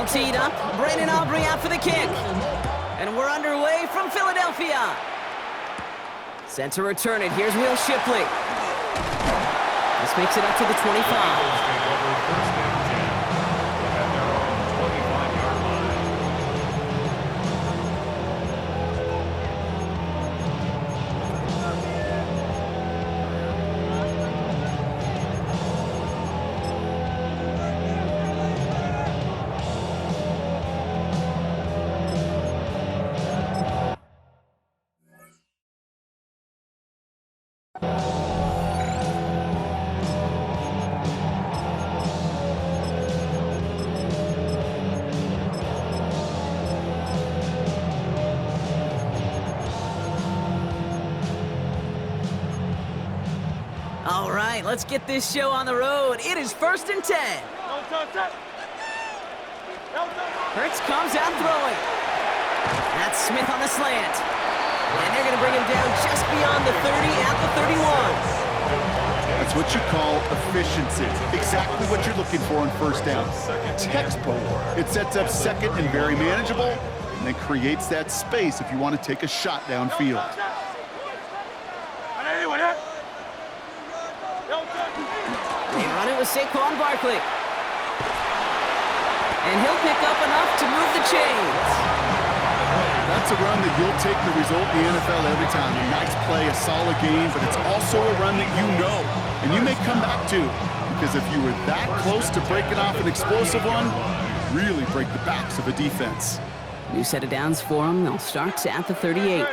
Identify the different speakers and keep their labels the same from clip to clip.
Speaker 1: All teed up. Brandon Aubrey out for the kick. And we're underway from Philadelphia. Set to return it. Here's Will Shipley. This makes it up to the 25. All right, let's get this show on the road. It is 1st and 10. Hurts comes out throwing. That's Smith on the slant. And they're going to bring him down just beyond the 30 at the 31.
Speaker 2: That's what you call efficiency. Exactly what you're looking for on first down. Textbook. It sets up second and very manageable, and then creates that space if you want to take a shot downfield.
Speaker 1: They run it with Saquon Barkley. And he'll pick up enough to move the chains.
Speaker 2: That's a run that you'll take the result in the NFL every time. A nice play, a solid game, but it's also a run that you know, and you may come back to. Because if you were that close to breaking off an explosive one, you really break the backs of a defense.
Speaker 1: New set of downs for them. They'll start at the 38.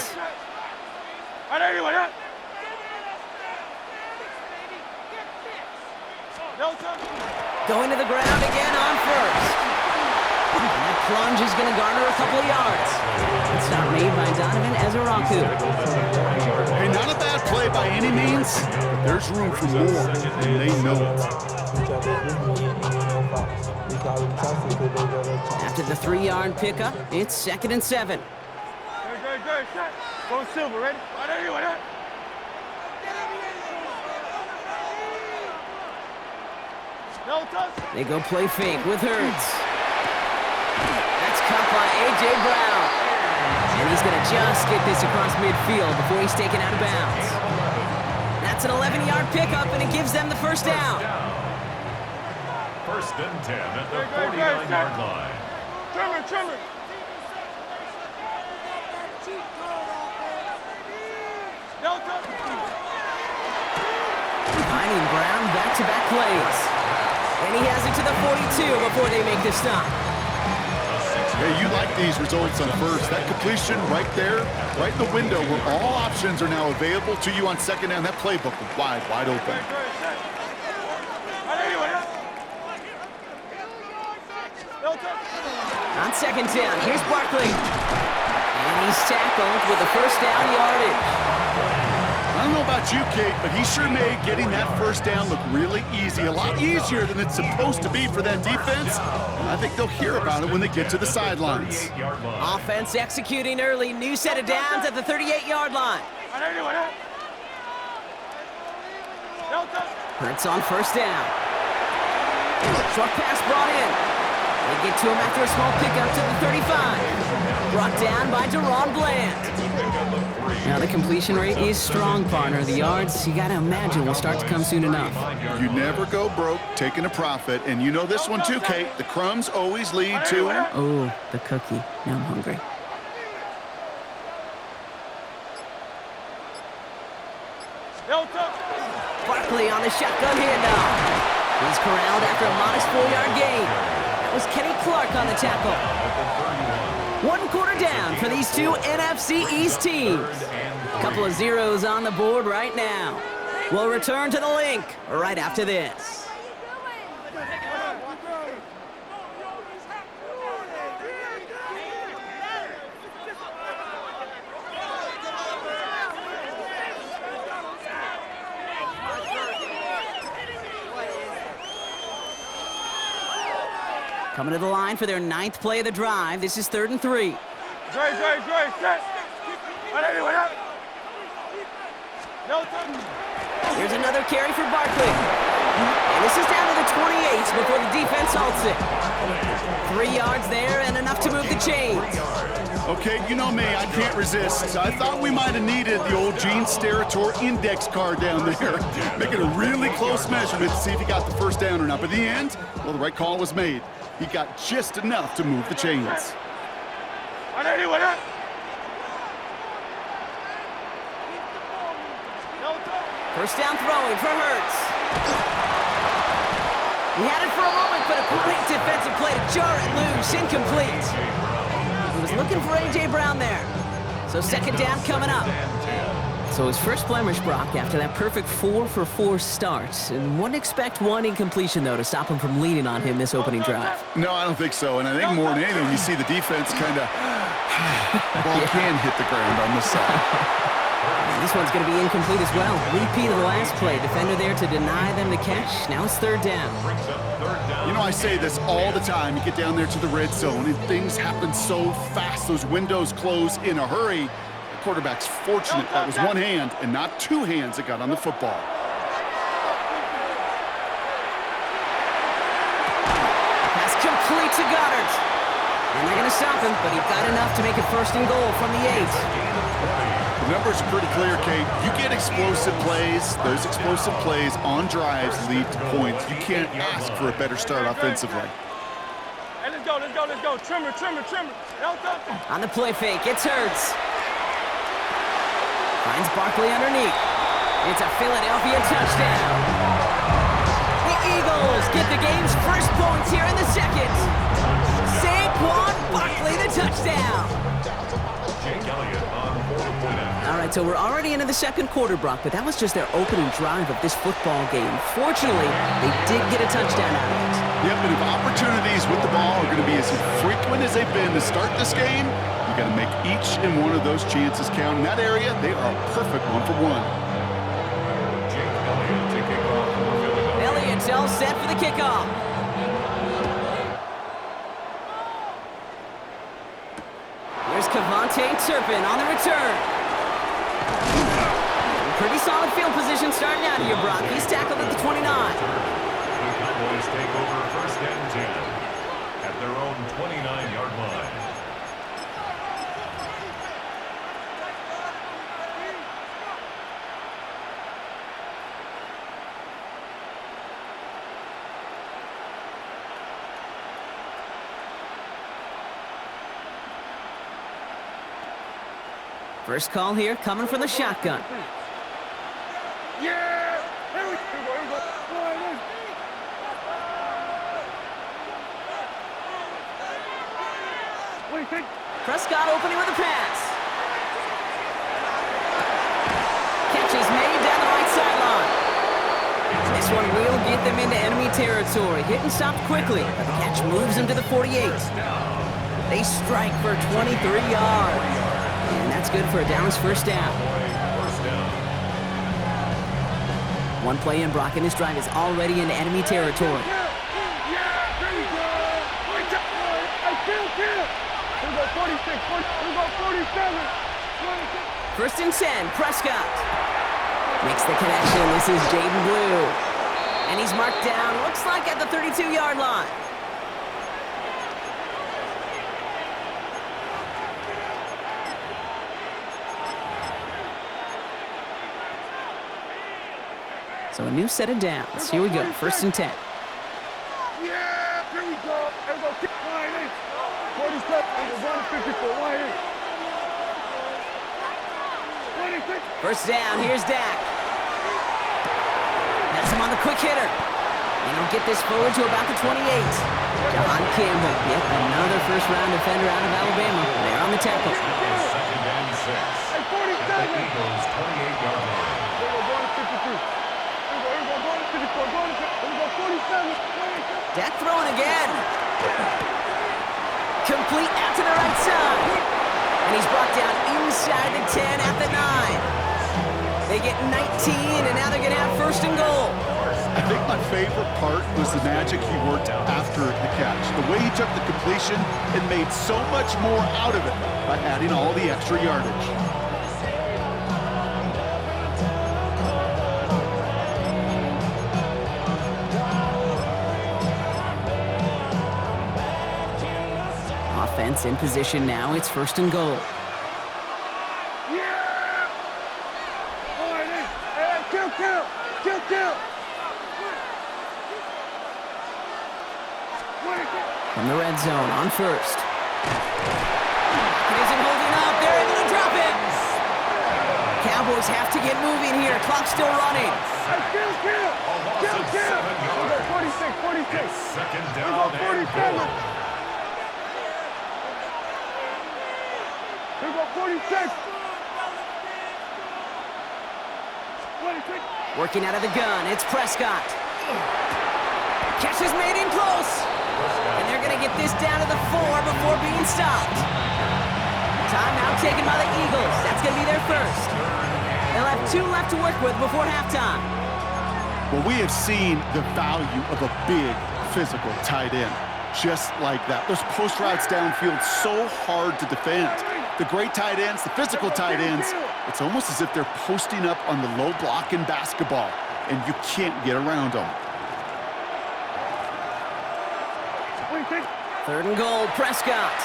Speaker 1: Going to the ground again on first. And that plunge is going to garner a couple of yards. It's not made by Donovan Ezeraku.
Speaker 2: Hey, not a bad play by any means, but there's room for more, and they know it.
Speaker 1: After the 3-yard pickup, it's 2nd and 7.
Speaker 3: Go Silver, ready?
Speaker 1: They go play fake with Hurts. That's caught by A.J. Brown. And he's going to just get this across midfield before he's taken out of bounds. That's an 11-yard pickup, and it gives them the first down.
Speaker 4: 1st and 10 at the 49-yard line.
Speaker 3: Trimmer.
Speaker 1: Finding Brown back-to-back plays. And he has it to the 42 before they make the stop.
Speaker 2: Hey, you like these results on first. That completion right there, right in the window where all options are now available to you on second down. That playbook is wide open.
Speaker 1: On 2nd down, here's Barkley. And he's tackled with the first down yardage.
Speaker 2: I don't know about you, Kate, but he sure made getting that first down look really easy. A lot easier than it's supposed to be for that defense. And I think they'll hear about it when they get to the sidelines.
Speaker 1: Offense executing early. New set of downs at the 38-yard line. Hurts on first down. Short pass brought in. They get to him after a small pickup to the 35. Brought down by Deron Bland. Now the completion rate is strong, partner. The yards, you got to imagine, will start to come soon enough.
Speaker 2: You never go broke taking a profit. And you know this one too, Kate. The crumbs always lead to...
Speaker 1: Oh, the cookie. Now I'm hungry. Barkley on the shotgun handoff. He's corralled after a modest 4-yard gain. That was Kenny Clark on the tackle. 1 quarter down for these two NFC East teams. A couple of zeros on the board right now. We'll return to the link right after this. Coming to the line for their 9th play of the drive. This is 3rd and 3. Here's another carry for Barkley. And this is down to the 28 before the defense halts it. 3 yards there and enough to move the chains.
Speaker 2: Okay, you know me, I can't resist. I thought we might have needed the old Gene Steratore index card down there. Making a really close measurement to see if he got the first down or not. But in the end, well, the right call was made. He got just enough to move the chains.
Speaker 1: First down throwing for Hurts. He had it for a moment, but a great defensive play to jar it loose. Incomplete. He was looking for A.J. Brown there. So second down coming up. So his first blemish, Brock, after that perfect 4-for-4 start. And wouldn't expect one incompletion, though, to stop him from leaning on him this opening drive.
Speaker 2: No, I don't think so. And I think more than anything, you see the defense kind of... ball can hit the ground on this side.
Speaker 1: This one's going to be incomplete as well. Repeat of the last play. Defender there to deny them the catch. Now it's third down.
Speaker 2: You know, I say this all the time. You get down there to the red zone, and things happen so fast. Those windows close in a hurry. The quarterback's fortunate that was one hand and not two hands that got on the football.
Speaker 1: Pass complete to Goddard. And they're going to stop him, but he got enough to make it first and goal from the 8.
Speaker 2: The numbers are pretty clear, Kate. You get explosive plays. Those explosive plays on drives lead to points. You can't ask for a better start offensively.
Speaker 3: Hey, let's go. Trimmer.
Speaker 1: On the play fake, it's Hurts. Finds Barkley underneath. It's a Philadelphia touchdown. The Eagles get the game's first points here in the second. Saquon Barkley, the touchdown. All right, so we're already into the second quarter, Brock, but that was just their opening drive of this football game. Fortunately, they did get a touchdown out of it.
Speaker 2: Yep, but if opportunities with the ball are going to be as frequent as they've been to start this game, you got to make each and one of those chances count. In that area, they are a perfect 1-for-1.
Speaker 1: Elliott's all set for the kickoff. Here's Kevontae Turpin on the return. Pretty solid field position starting out here, Brock. He's tackled at the 29.
Speaker 4: The Cowboys take over first and 10 at their own 29-yard line.
Speaker 1: First call here coming from the shotgun.
Speaker 3: Yeah! Here we go. What do you think?
Speaker 1: Prescott opening with a pass. Catch is made down the right sideline. This one will get them into enemy territory. Hit and stopped quickly, but the catch moves them to the 48. They strike for 23 yards. And that's good for a Dallas first down. One play in, Brock, and this drive is already in enemy territory. First and 10, Prescott. Makes the connection. This is Jaden Blue. And he's marked down, looks like at the 32-yard line. So a new set of downs. Here we go, first and 10.
Speaker 3: Yeah, here we go. Everybody kick line in. 47, 154, line in. 26.
Speaker 1: First down, here's Dak. That's him on the quick hitter. And he'll get this forward to about the 28. John Campbell, yep, another first-round defender out of Alabama. They're on the tackle.
Speaker 4: Second and 6 at the Eagles' 28-yard line.
Speaker 1: Dak throwing again. Complete out to the right side. And he's brought down inside the 10 at the 9. They get 19, and now they're going to have first and goal.
Speaker 2: I think my favorite part was the magic he worked after the catch. The way he took the completion and made so much more out of it by adding all the extra yardage.
Speaker 1: defense in position now. It's 1st and goal.
Speaker 3: Yeah! All right, hey, kill.
Speaker 1: From the red zone on 1st. He isn't holding up. They're able to drop it. Cowboys have to get moving here. Clock's still running.
Speaker 3: Kill. We go 46.
Speaker 4: Second
Speaker 3: We
Speaker 4: down
Speaker 3: go
Speaker 4: and
Speaker 3: 47.
Speaker 4: goal.
Speaker 3: We go 46.
Speaker 1: Working out of the gun. It's Prescott. Catch is made in close. And they're going to get this down to the 4 before being stopped. Timeout taken by the Eagles. That's going to be their first. They'll have 2 left to work with before halftime.
Speaker 2: Well, we have seen the value of a big, physical tight end. Just like that. Those post routes downfield, so hard to defend. The great tight ends, the physical tight ends, it's almost as if they're posting up on the low block in basketball, and you can't get around them.
Speaker 1: 3rd and goal, Prescott.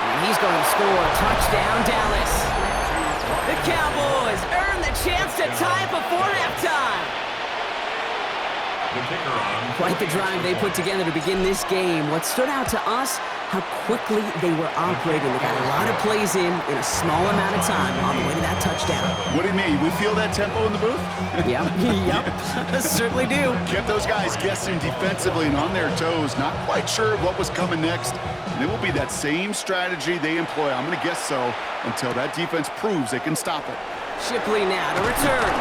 Speaker 1: And he's going to score. Touchdown, Dallas. The Cowboys earn the chance to tie before halftime.
Speaker 4: The kicker on.
Speaker 1: Quite the drive they put together to begin this game. What stood out to us, how quickly they were operating. They got a lot of plays in a small amount of time on the way to that touchdown.
Speaker 2: What do you mean? We feel that tempo in the booth?
Speaker 1: Yep. Certainly do.
Speaker 2: Kept those guys guessing defensively and on their toes, not quite sure what was coming next. And it will be that same strategy they employ, I'm going to guess so, until that defense proves they can stop it.
Speaker 1: Shipley now to return.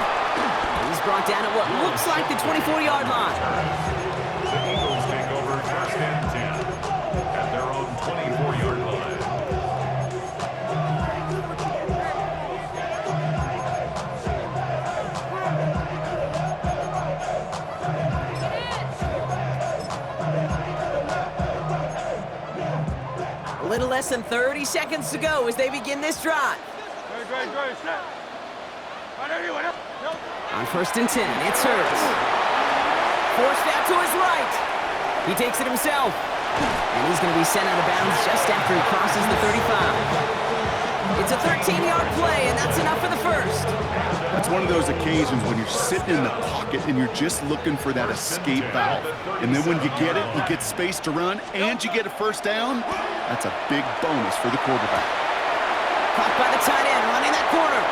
Speaker 1: He's brought down at what looks like the 24-yard line.
Speaker 4: The Eagles take over 1st and 10 at their own 24-yard line.
Speaker 1: A little less than 30 seconds to go as they begin this drive.
Speaker 3: Great. Set. Right anyway.
Speaker 1: On 1st and 10, it's Hurts. Forced out to his right. He takes it himself. And he's going to be sent out of bounds just after he crosses the 35. It's a 13-yard play, and that's enough for the first.
Speaker 2: That's one of those occasions when you're sitting in the pocket and you're just looking for that escape valve. And then when you get it, you get space to run, and you get a first down. That's a big bonus for the quarterback.
Speaker 1: Caught by the tight end, running that corner.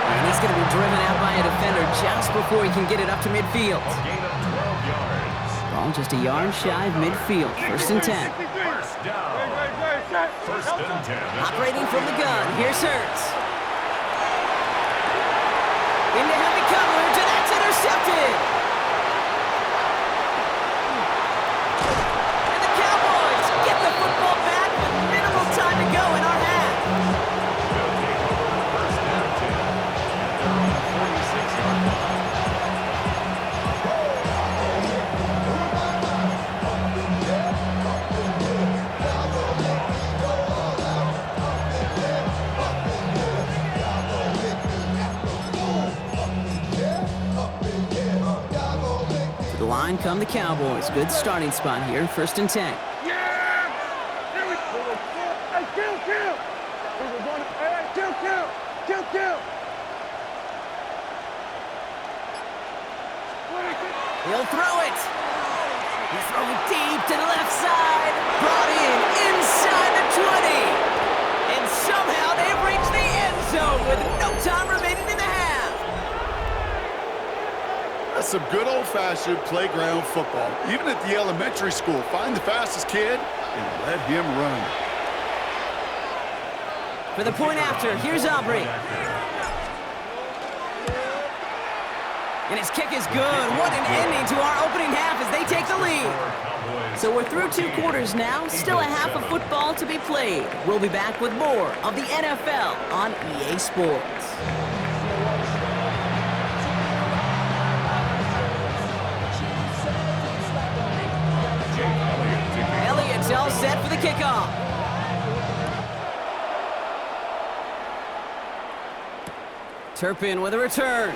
Speaker 1: And he's going to be driven out by a defender just before he can get it up to midfield.
Speaker 4: Gain of 12 yards.
Speaker 1: Ball just a yard shy of midfield. 1st and 10.
Speaker 4: First down. First and 10.
Speaker 1: Operating from the gun, here's Hurts. Into heavy coverage, and that's intercepted. And the Cowboys get the football back with minimal time to go in our half.
Speaker 4: They'll take over 1st and 10 at their own 46-yard line.
Speaker 1: To the line come the Cowboys. Good starting spot here, 1st and 10.
Speaker 3: Yeah! Here we go. Hey, kill! We're going to, hey, kill!
Speaker 1: He'll throw it. He's throwing deep to the left side. Brought in inside the 20. And somehow they've reached the end zone with no time remaining in the half.
Speaker 2: That's some good old-fashioned playground football. Even at the elementary school, find the fastest kid and let him run.
Speaker 1: For the point after, here's Aubrey. And his kick is good. What an ending to our opening half as they take the lead. So we're through 2 quarters now. Still a half of football to be played. We'll be back with more of the NFL on EA Sports. Elliott's all set for the kickoff. Turpin with a return.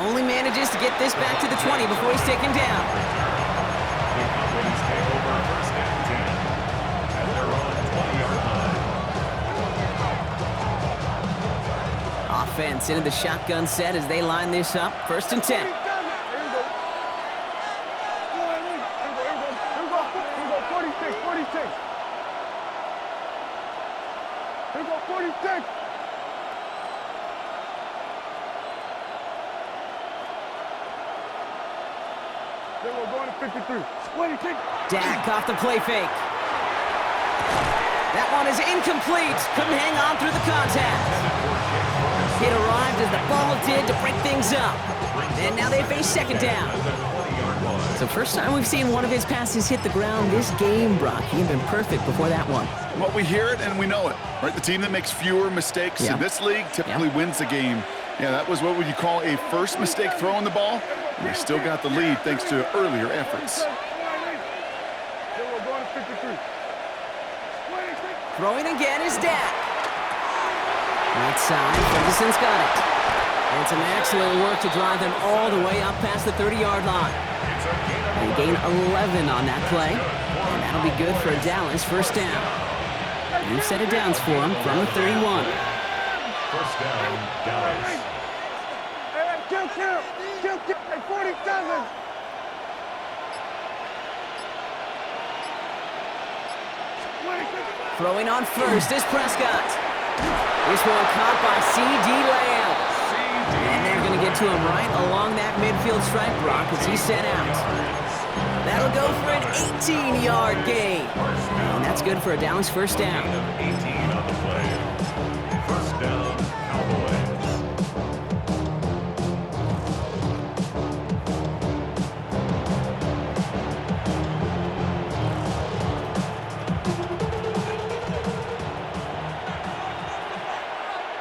Speaker 1: Only manages to get this back to the 20 before he's taken down. offense into the shotgun set as they line this up. 1st and 10.
Speaker 3: Here we go. Here we go. 46, 46. Here we go, 46. Then we're going to 53. 26.
Speaker 1: Dak off the play fake. That one is incomplete. Couldn't hang on through the contact. It arrived as the ball did to break things up. And now they face 2nd down. So first time we've seen one of his passes hit the ground this game, Brock. He had been perfect before that one.
Speaker 2: Well, we hear it and we know it, right? The team that makes fewer mistakes in this league typically wins the game. Yeah, that was what would you call a first mistake throwing the ball. And they still got the lead thanks to earlier efforts.
Speaker 3: Then we're going to 53. 26.
Speaker 1: Throwing again is Dak. Right side, Ferguson's got it. And some excellent work to drive them all the way up past the 30-yard line. They gain 11 on that play, and that'll be good for a Dallas 1st down. New set of downs for him from the 31.
Speaker 4: 1st down, Dallas.
Speaker 3: Hey, kill. Hey, 47.
Speaker 1: Throwing on 1st is Prescott. This one caught by C.D. Lamb. And they're going to get to him right along that midfield stripe, Brock, as he's set out. That'll go for an 18-yard gain. And that's good for a Dallas 1st down.
Speaker 4: 18 on the play. 1st down, Cowboys.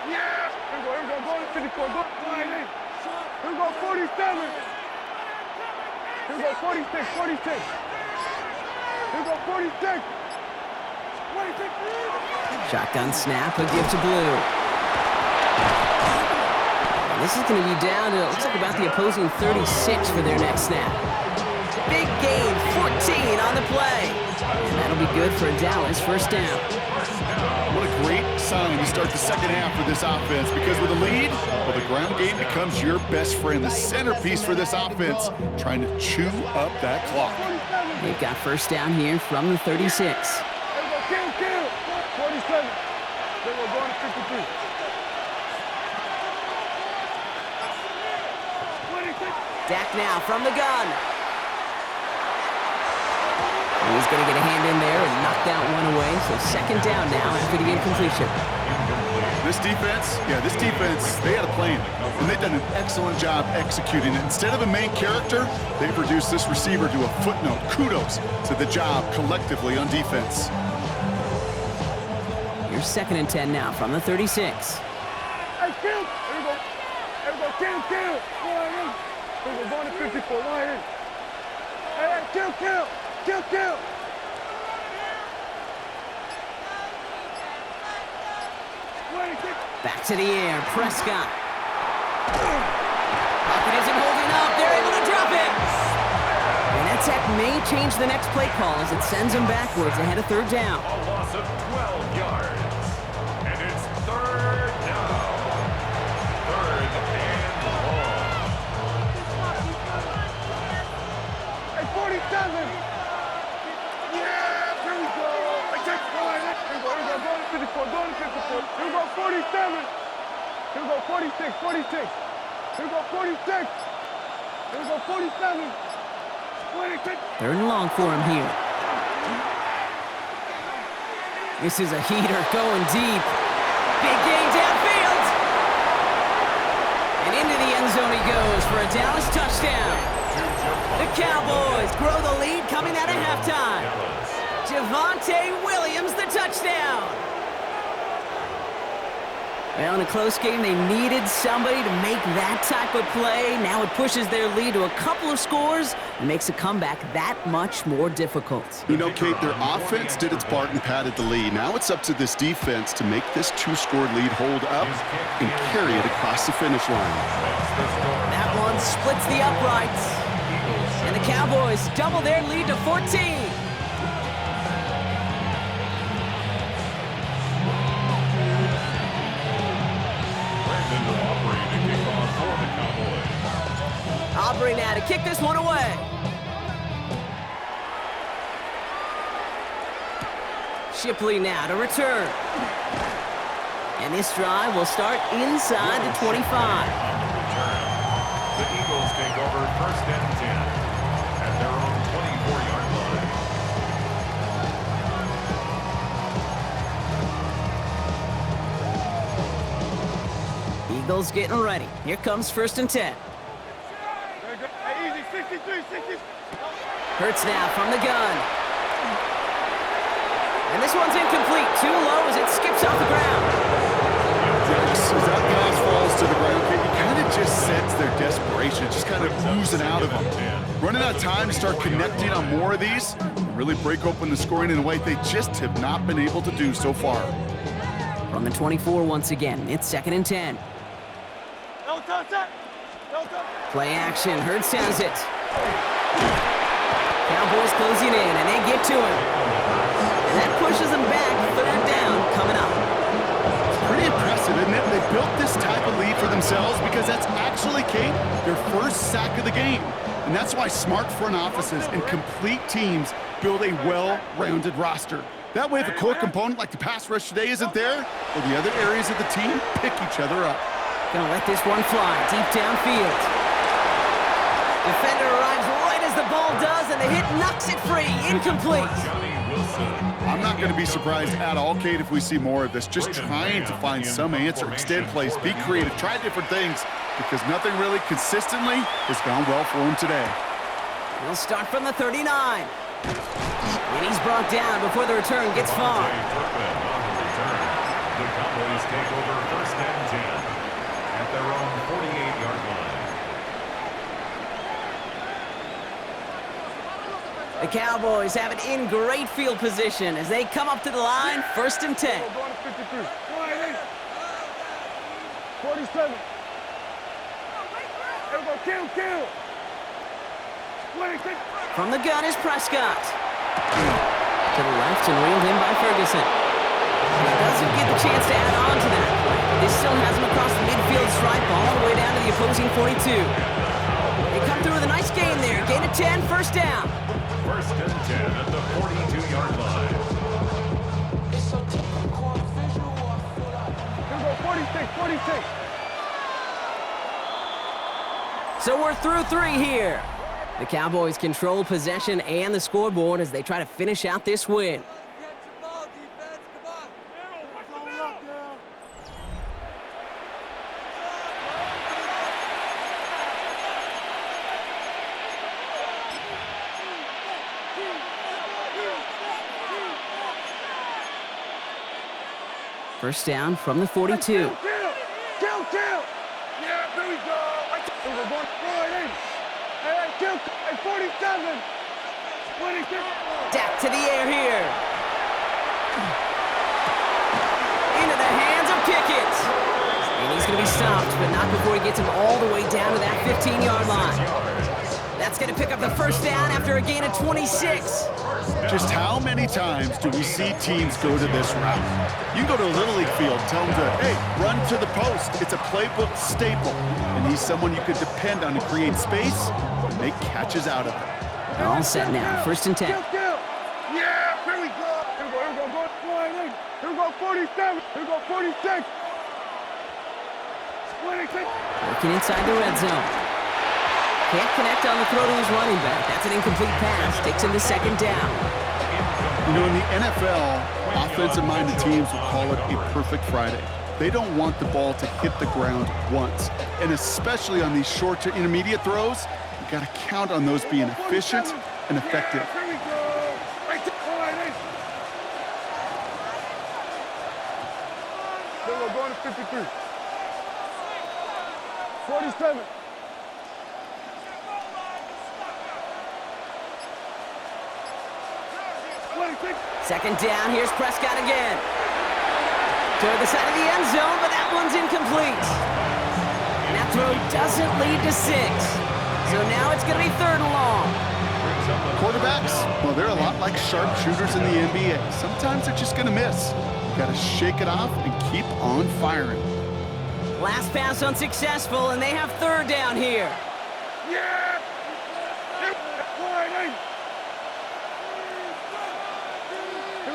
Speaker 3: Yeah! Here we go, going to 54. Go, line in. Here we go, 47. Here we go, 46, 46. Here we go, 46. 26.
Speaker 1: Shotgun snap, a give to Blue. And this is going to be down to, it looks like about the opposing 36 for their next snap. Big gain, 14 on the play. And that'll be good for a Dallas 1st down.
Speaker 2: What a great sign to start the 2nd half for this offense, because with a lead, well, the ground game becomes your best friend, the centerpiece for this offense, trying to chew up that clock.
Speaker 1: They've got 1st down here from the 36.
Speaker 3: Here we go, kill. 47. Then we're going to 53. 26.
Speaker 1: Dak now from the gun. He's going to get a hand in there and knock that one away. So 2nd down now after the incompletion.
Speaker 2: This defense, they had a plan, and they've done an excellent job executing it. Instead of a main character, they've reduced this receiver to a footnote. Kudos to the job collectively on defense.
Speaker 1: Here's 2nd and 10 now from the 36.
Speaker 3: Hey, kill. Here we go. Here we go, kill. Line in. Here we go, going to 54. Line in. Hey, kill. Kill.
Speaker 1: Back to the air, Prescott. Pocket isn't holding up. They're able to drop it. And that sack may change the next play call as it sends them backwards ahead of 3rd down.
Speaker 4: A loss of 12 yards. And it's 3rd down. 3rd and long.
Speaker 3: Hey, 47. Yeah, here we go. Hey, take the line in. Here we go, going to 54. Going to 54. Here we go, 47. Here we go, 46, 46. Here we go, 46. Here we go, 47. 26.
Speaker 1: 3rd and long for him here. This is a heater going deep. Big gain downfield. And into the end zone he goes for a Dallas touchdown. The Cowboys grow the lead coming out of halftime. Javonte Williams, the touchdown. Well, in a close game, they needed somebody to make that type of play. Now it pushes their lead to a couple of scores and makes a comeback that much more difficult.
Speaker 2: You know, Kate, their offense did its part and padded the lead. Now it's up to this defense to make this 2-score lead hold up and carry it across the finish line.
Speaker 1: That one splits the uprights. And the Cowboys double their lead to 14.
Speaker 4: Brandon off
Speaker 1: kick this one away. Shipley now to return. And this drive will start inside the 25.
Speaker 4: The Eagles take over first and 10 at their own 24-yard line.
Speaker 1: Eagles getting ready. Here comes first and 10.
Speaker 3: Hey, easy, 63, 60.
Speaker 1: Hurts now from the gun. And this one's incomplete. Too low as it skips off the ground.
Speaker 2: As that pass falls to the ground, you kind of just sense their desperation, just kind of oozing out of them. Running out of time to start connecting on more of these, and really break open the scoring in a way they just have not been able to do so far.
Speaker 1: From the 24 once again, it's second and 10. Play action, Hurts has it. Cowboys closing in, and they get to him. And that pushes them back, third down coming up.
Speaker 2: Pretty impressive, isn't it? They built this type of lead for themselves because that's actually, Kate, their first sack of the game. And that's why smart front offices and complete teams build a well-rounded roster. That way, if a core component like the pass rush today isn't there, well, the other areas of the team pick each other up.
Speaker 1: Gonna let this one fly deep downfield. Defender arrives right as the ball does, and the hit knocks it free. Incomplete.
Speaker 2: I'm not going to be surprised at all, Kate, if we see more of this. Just trying to find some answer, extend plays, be creative, try different things, because nothing really consistently has gone well for him today.
Speaker 1: He'll start from the 39. And he's brought down before the return gets far.
Speaker 4: The Cowboys take over first and 10 at their own 48-yard line.
Speaker 1: The Cowboys have it in great field position as they come up to the line, first and 10.
Speaker 3: 47. Here we go, kill. 26.
Speaker 1: From the gun is Prescott. To the left and reeled in by Ferguson. And he doesn't get the chance to add on to that play. This still has him across the midfield stripe all the way down to the opposing 42. They come through with a nice gain there. Gain of 10, first down.
Speaker 4: First and 10 at the 42-yard line.
Speaker 3: Here we go, 46.
Speaker 1: So we're through 3 here. The Cowboys control possession and the scoreboard as they try to finish out this win. First down from the 42.
Speaker 3: Kill. Yeah, there we go. We're going forward. Hey, kill. Hey, 47. 26.
Speaker 1: Dak to the air here. Into the hands of Pickett. And he's going to be stopped, but not before he gets him all the way down to that 15-yard line. That's going to pick up the first down after a gain of 26.
Speaker 2: Just how many times do we see teams go to this route? You go to a Little League field, tell them to, hey, run to the post. It's a playbook staple. And he's someone you could depend on to create space and make catches out of it.
Speaker 1: They're all set now, first and 10.
Speaker 3: Kill. Yeah, here we go. Here we go, 47. Here we go, 46. 26.
Speaker 1: Working inside the red zone. Can't connect on the throw to his running back. That's an incomplete pass. Takes him to second down.
Speaker 2: You know, in the NFL, offensive-minded teams will call it a perfect Friday. They don't want the ball to hit the ground once. And especially on these short to intermediate throws, you got to count on those being efficient and effective.
Speaker 3: Yeah, here we go. Right there. Here we go, going to 53. 47.
Speaker 1: Second down, here's Prescott again. Toward the side of the end zone, but that one's incomplete. And that throw doesn't lead to 6. So now it's going to be third and long.
Speaker 2: Quarterbacks, well, they're a lot like sharpshooters in the NBA. Sometimes they're just going to miss. You got to shake it off and keep on firing.
Speaker 1: Last pass unsuccessful, and they have third down here.
Speaker 3: Yeah!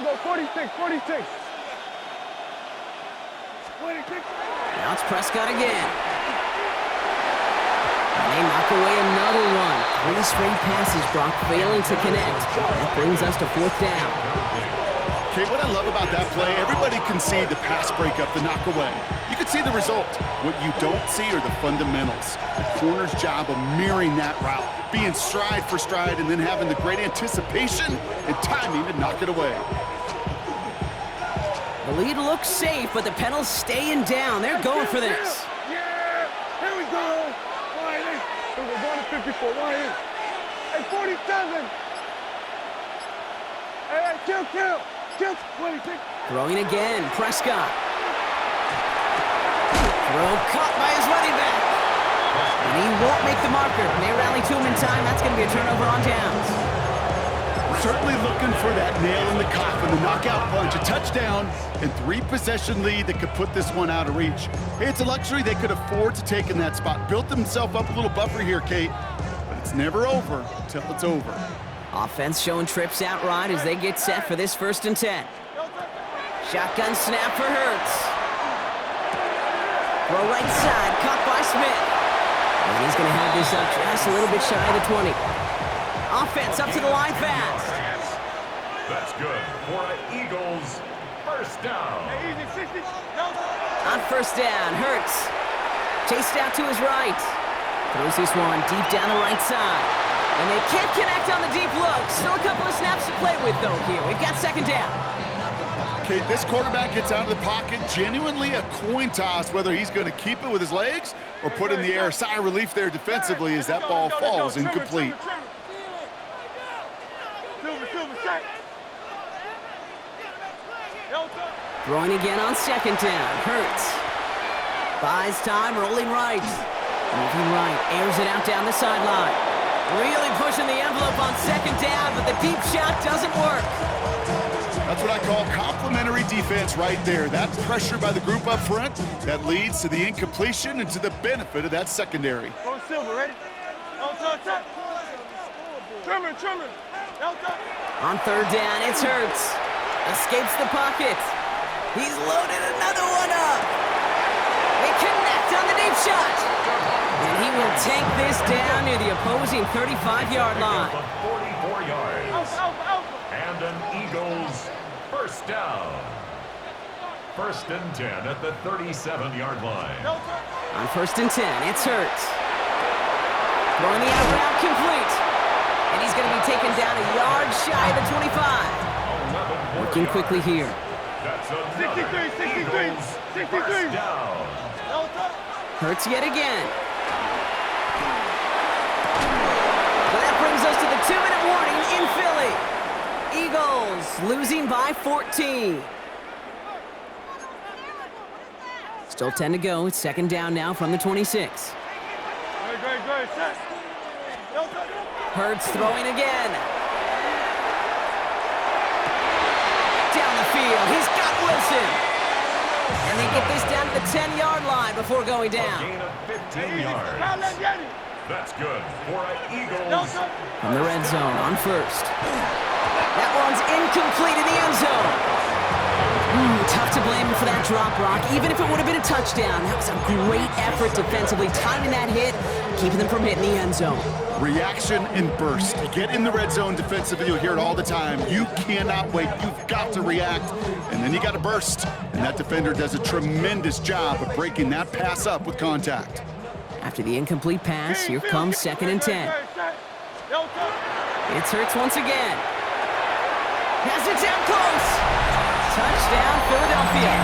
Speaker 3: go 46, 46. 26.
Speaker 1: Now it's Prescott again. And they knock away another one. 3 straight passes, Brock failing to connect. That brings us to 4th down.
Speaker 2: Okay, what I love about that play, everybody can see the pass breakup, the knock away. You can see the result. What you don't see are the fundamentals. The corner's job of mirroring that route, being stride for stride, and then having the great anticipation and timing to knock it away.
Speaker 1: The lead looks safe, but the Penals staying down. They're going for this.
Speaker 3: Yeah, here we go. Line in. We're going to 54. Line in. Hey, 47. Hey, kill. 26.
Speaker 1: Throwing again, Prescott. Throw caught by his running back. And he won't make the marker. They rally to him in time. That's going to be a turnover on downs.
Speaker 2: Certainly looking for that nail in the coffin, the knockout punch, a touchdown, and 3-possession lead that could put this one out of reach. Hey, it's a luxury they could afford to take in that spot. Built themselves up a little buffer here, Kate, but it's never over until it's over.
Speaker 1: Offense showing trips out right as they get set for this 1st and 10. Shotgun snap for Hurts. Throw right side, caught by Smith. And he's going to have this up just a little bit shy of the 20. Offense up to the line fast.
Speaker 4: That's good for an Eagles 1st down.
Speaker 3: Hey, easy, 60.
Speaker 1: On 1st down, Hurts. Chased out to his right. Throws this one deep down the right side. And they can't connect on the deep look. Still a couple of snaps to play with, though, here. We've got 2nd down.
Speaker 2: Okay, this quarterback gets out of the pocket. Genuinely a coin toss whether he's going to keep it with his legs or put in the air. Sigh of relief there defensively as that ball falls incomplete.
Speaker 1: Throwing again on 2nd down. Hurts. Buys time, rolling right. Moving right, airs it out down the sideline. Really pushing the envelope on 2nd down, but the deep shot doesn't work.
Speaker 2: That's what I call complimentary defense right there. That pressure by the group up front, that leads to the incompletion and to the benefit of that secondary.
Speaker 3: Go Silver, ready? Trimmer.
Speaker 1: On 3rd down, it's Hurts. Escapes the pocket. He's loaded another one up. They connect on the deep shot. And he will take this down near the opposing 35-yard line.
Speaker 4: 44 yards. And an Eagles 1st down. 1st and 10 at the 37-yard line.
Speaker 1: On 1st and 10, it's Hurts. Throwing the out route complete. And he's going to be taken down a yard shy of the 25. Working quickly here.
Speaker 4: That's another
Speaker 3: 63.
Speaker 4: Eagles 1st down.
Speaker 1: Hurts yet again. So that brings us to the 2-minute warning in Philly. Eagles losing by 14. Still 10 to go. It's 2nd down now from the 26.
Speaker 3: Great. Set.
Speaker 1: Hurts throwing again. Down the field. He's got Wilson. And they get this down to the 10-yard line before going down.
Speaker 4: A gain of 15 yards. That's good for an Eagles.
Speaker 1: From the red zone on 1st. That one's incomplete in the end zone. Tough to blame him for that drop, Brock. Even if it would have been a touchdown, that was a great effort defensively, timing that hit, keeping them from hitting the end zone.
Speaker 2: Reaction and burst. You get in the red zone defensively, you'll hear it all the time. You cannot wait. You've got to react, and then you got to burst. And that defender does a tremendous job of breaking that pass up with contact.
Speaker 1: After the incomplete pass, here comes 2nd and 10. It's Hurts once again. Has it down close. Touchdown, Philadelphia.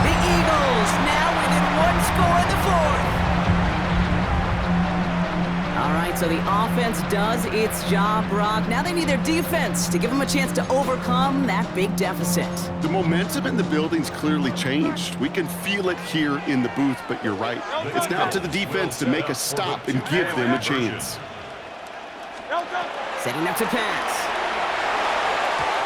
Speaker 1: The Eagles now within 1 score in the 4th. All right, so the offense does its job, Brock. Now they need their defense to give them a chance to overcome that big deficit.
Speaker 2: The momentum in the building's clearly changed. We can feel it here in the booth, but you're right. It's now to the defense to make a stop and give them a chance.
Speaker 1: Setting up to pass.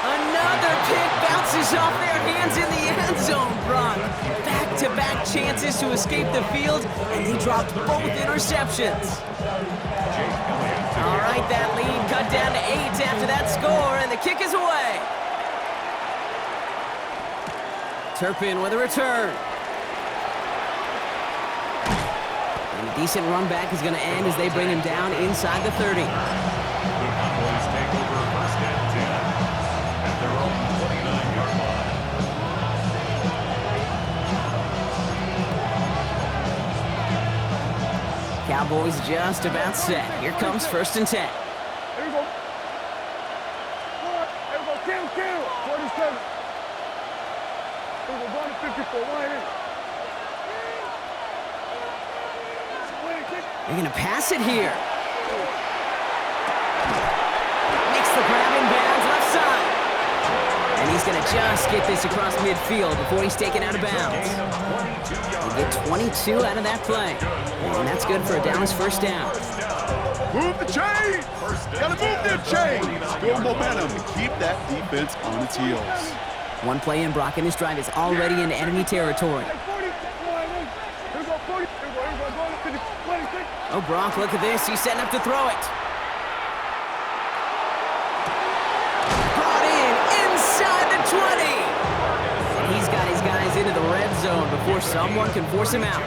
Speaker 1: Another pick bounces off their hands in the end zone, Brock. Back-to-back chances to escape the field, and they dropped both interceptions. All right, that lead cut down to 8 after that score, and the kick is away. Turpin with a return. And a decent run back is going to end as they bring him down inside the 30.
Speaker 4: The Cowboys take over first and 10 at their own 29-yard line.
Speaker 1: Cowboys just about set. Here comes first and 10.
Speaker 3: Here we go. Here we go. Kill. 47. Here we go. Going to 54. Wide in.
Speaker 1: They're going to pass it here. Makes the grab in bounds left side. And he's going to just get this across midfield before he's taken out of bounds. They get 22 out of that play. And that's good for a Dallas first down.
Speaker 2: Move the chains! Gotta move them chains! Build momentum to keep that defense on its heels.
Speaker 1: One play in, Brock, and his drive is already into enemy territory. Oh, Brock, look at this. He's setting up to throw it. Brought in inside the 20. And he's got his guys into the red zone before someone can force him out.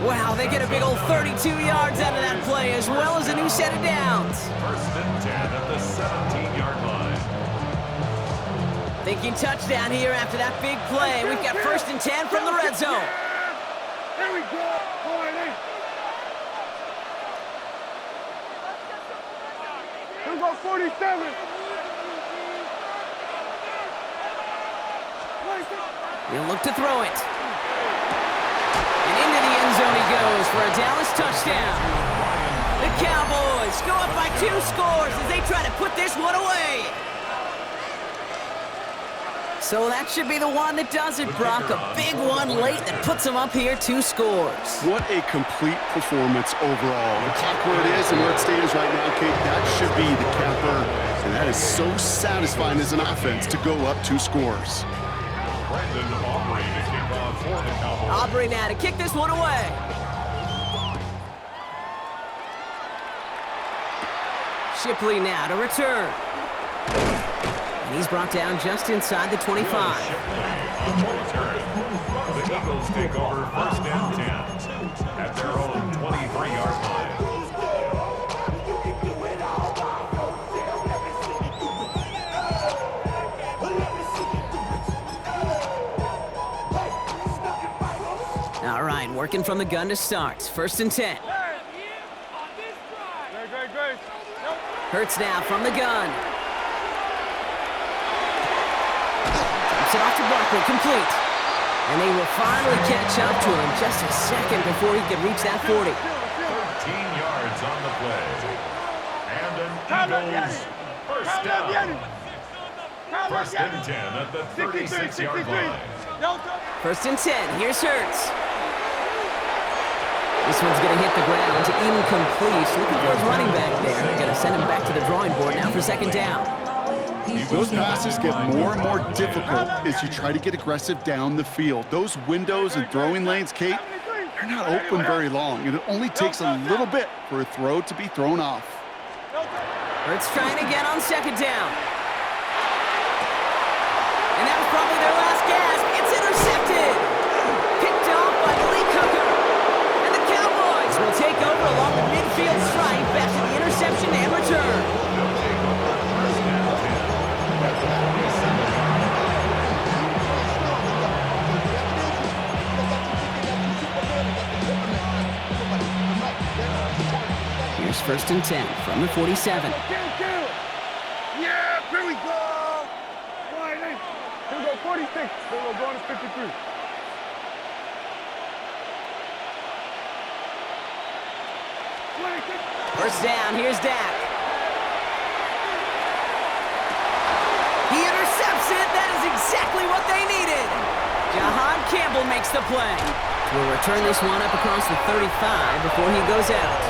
Speaker 1: Wow, they get a big old 32 yards out of that play, as well as a new set of downs.
Speaker 4: First and 10 at the 17-yard line.
Speaker 1: Thinking touchdown here after that big play. We've got first and 10 from the red zone.
Speaker 3: Here we go. Here we go, 47.
Speaker 1: He'll look to throw it. And into the end zone he goes for a Dallas touchdown. The Cowboys go up by 2 scores as they try to put this one away. So that should be the one that does it, Brock. A big one late that puts them up here 2 scores.
Speaker 2: What a complete performance overall. The clock where it is and where it stands right now, Kate, that should be the capper. And that is so satisfying as an offense to go up 2 scores.
Speaker 4: Brandon Aubrey to kick off for the Cowboys.
Speaker 1: Aubrey now to kick this one away. Shipley now to return. And he's brought down just inside the 25.
Speaker 4: Shipley on the return. The Eagles take over first and 10 at their own 23-yard line.
Speaker 1: All right, working from the gun to start. First and 10.
Speaker 3: Great.
Speaker 1: Hurts now from the gun. Taps it off to Barkley, complete. And they will finally catch up to him just a second before he can reach that 40.
Speaker 4: 13 yards on the play. And an Eagles first down. First and 10 at the 36-yard line.
Speaker 1: First and 10, here's Hurts. This one's going to hit the ground, incomplete. Looking for his running back there. They're going to send him back to the drawing board now for second down.
Speaker 2: Those passes get more and more difficult as you try to get aggressive down the field. Those windows and throwing lanes, Kate, they're not open very long, and it only takes a little bit for a throw to be thrown off.
Speaker 1: Hurts trying again on second down. And that was probably their last gasp. It's intercepted. Picked off by Lee Cooker. And the Cowboys will take over along the midfield stripe after the interception and return. Here's first and 10 from the 47.
Speaker 3: Yeah, here we go. Wide in. Here we go, 46. Here we go, going to 53.
Speaker 1: First down, here's Dak. He intercepts it. That is exactly what they needed. Jahan Campbell makes the play. We'll return this one up across the 35 before he goes out.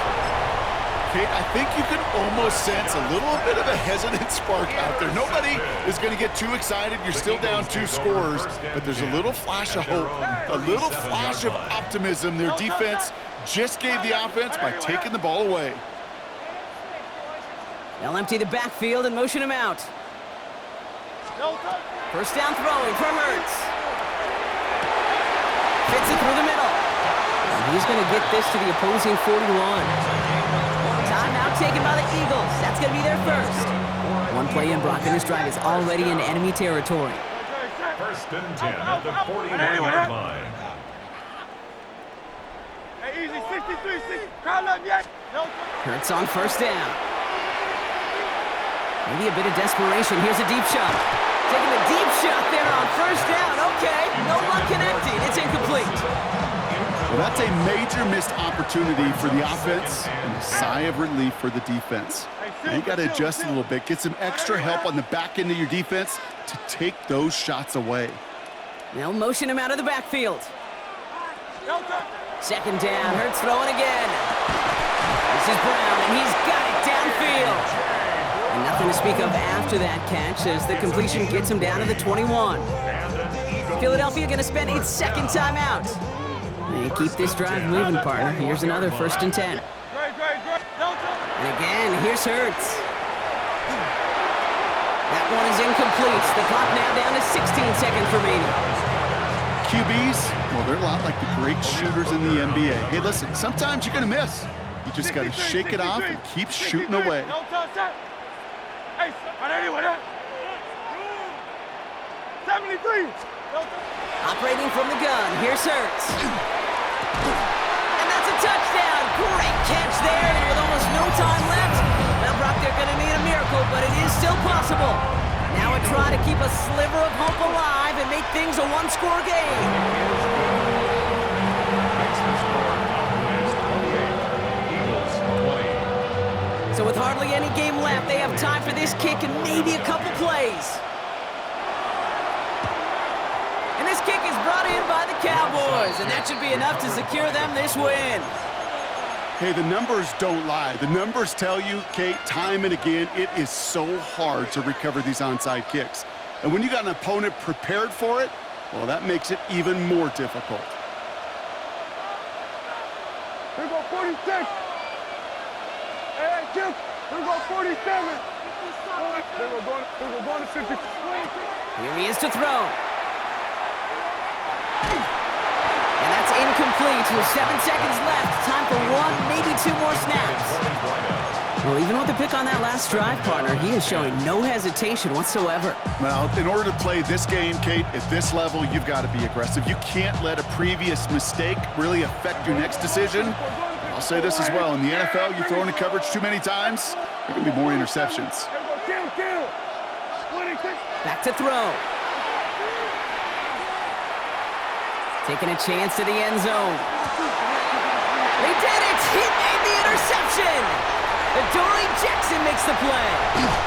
Speaker 2: Kate, I think you can almost sense a little bit of a hesitant spark out there. Nobody is going to get too excited. You're still down 2 scores, but there's a little flash of hope, a little flash of optimism. Their defense just gave the offense by taking the ball away.
Speaker 1: They'll empty the backfield and motion him out. First down throwing for Hurts. Fits it through the middle. And he's going to get this to the opposing 41. Timeout taken by the Eagles. That's going to be their first. One play in, Brock, and this drive is already in enemy territory.
Speaker 4: First and 10 at the 41-yard line.
Speaker 3: Hey, easy, 63, 60. Crowd up yet?
Speaker 1: Hurts on first down. Maybe a bit of desperation. Here's a deep shot. Taking a deep shot there on first down. Okay, no luck connecting. It's incomplete.
Speaker 2: Well, that's a major missed opportunity for the offense and a sigh of relief for the defense. Now you got to adjust a little bit, get some extra help on the back end of your defense to take those shots away.
Speaker 1: They'll motion him out of the backfield. Second down, Hurts throwing again. This is Brown, and he's got it downfield. And nothing to speak of after that catch as the completion gets him down to the 21. Philadelphia going to spend its second timeout. They keep this drive moving, partner. Here's another first and 10. And again, here's Hurts. That one is incomplete. The clock now down to 16 seconds remaining.
Speaker 2: QBs, well, they're a lot like the great shooters in the NBA. Hey, listen, sometimes you're going to miss. You just got to shake it off and keep shooting away.
Speaker 3: Hey, anyway, 73.
Speaker 1: Operating from the gun, here's Hurts. And that's a touchdown. Great catch there, and with almost no time left. Now, Brock, they're going to need a miracle, but it is still possible. Now a try to keep a sliver of hope alive and make things a one-score game. So with hardly any game left, they have time for this kick and maybe a couple plays. And this kick is brought in by the Cowboys, and that should be enough to secure them this win.
Speaker 2: Hey, the numbers don't lie. The numbers tell you, Kate, time and again, it is so hard to recover these onside kicks. And when you got an opponent prepared for it, well, that makes it even more difficult.
Speaker 3: Here go 46. Hey, Kim, here go 47. Here we go to 50.
Speaker 1: Here he is to throw. And that's incomplete with 7 seconds left. Time for one, maybe two more snaps. Well, even with the pick on that last drive, partner, he is showing no hesitation whatsoever.
Speaker 2: Well, in order to play this game, Kate, at this level, you've got to be aggressive. You can't let a previous mistake really affect your next decision. I'll say this as well. In the NFL, you throw into coverage too many times, there can be more interceptions.
Speaker 1: Back to throw. Taking a chance to the end zone. They did it! He made the interception! Adoree Jackson makes the play.